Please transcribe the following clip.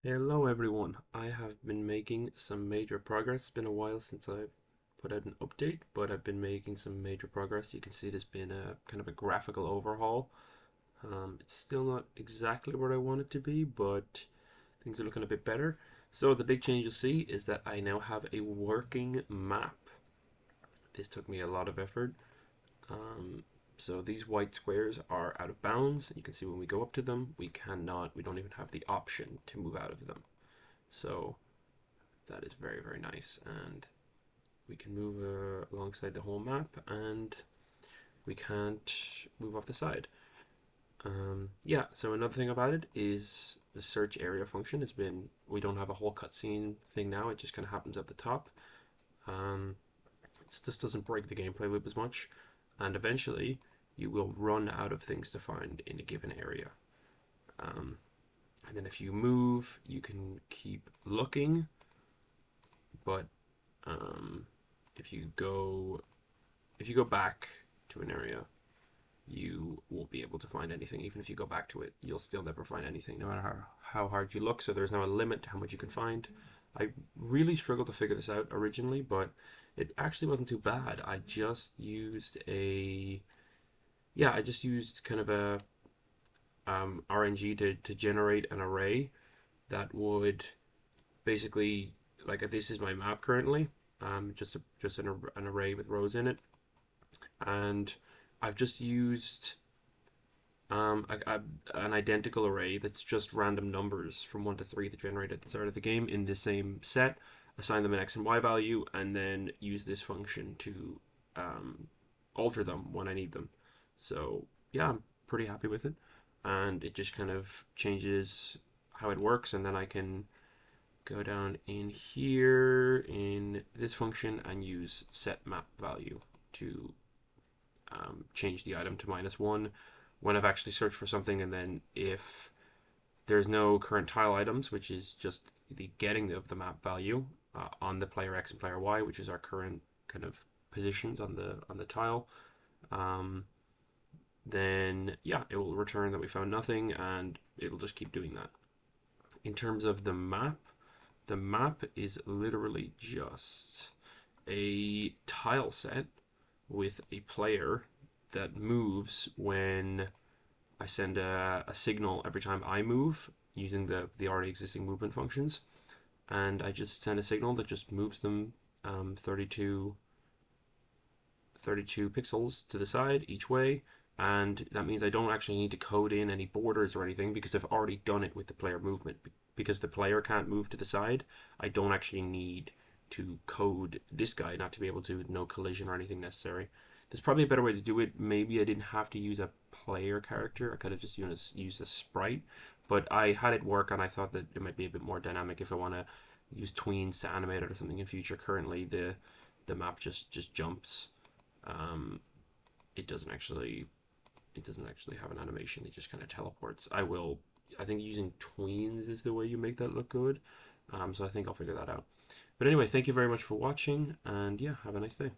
Hello everyone, I have been making some major progress. It's been a while since I've put out an update, but I've been making some major progress. You can see there's been a kind of a graphical overhaul. It's still not exactly where I want it to be, but things are looking a bit better. So the big change you'll see is that I now have a working map. This took me a lot of effort. Um, so these white squares are out of bounds. You can see when we go up to them, we don't even have the option to move out of them. So that is very, very nice. And we can move alongside the whole map, and we can't move off the side. Yeah, so another thing about it is the search area function has been, we don't have a whole cutscene thing now, it just kind of happens at the top. Um, it just doesn't break the gameplay loop as much, and eventually you will run out of things to find in a given area. Um, and then if you move, you can keep looking, but um, if you go if you go back to an area, you won't be able to find anything. Even if you go back to it, you'll still never find anything, no matter how hard you look. So there's now a limit to how much you can find. I really struggled to figure this out originally, but it actually wasn't too bad. I just used kind of a RNG to generate an array that would basically, like, this is my map currently, just an array with rows in it, and I've just used an identical array that's just random numbers from 1 to 3 that generate at the start of the game in the same set, assign them an x and y value, and then use this function to um, alter them when I need them. So, yeah, I'm pretty happy with it. And it just kind of changes how it works, and then I can go down in here in this function and use set map value to change the item to -1 when I've actually searched for something, and then if there's no current tile items, which is just the getting of the map value on the player X and player Y, which is our current kind of positions on the tile, um, then yeah, it will return that we found nothing, and it'll just keep doing that. In terms of the map is literally just a tile set with a player that moves when I send a signal every time I move using the already existing movement functions, and I just send a signal that just moves them 32 pixels to the side each way, and that means I don't actually need to code in any borders or anything because I've already done it with the player movement. Because the player can't move to the side, I don't actually need to code this guy not to be able to, no collision or anything necessary. There's probably a better way to do it. Maybe I didn't have to use a player character. I could have just used a sprite, but I had it work, and I thought that it might be a bit more dynamic if I want to use tweens to animate it or something in future. Currently, the map just jumps. Um, it doesn't actually have an animation. It just kind of teleports. I think using tweens is the way you make that look good. So I think I'll figure that out. But anyway, thank you very much for watching, and yeah, have a nice day.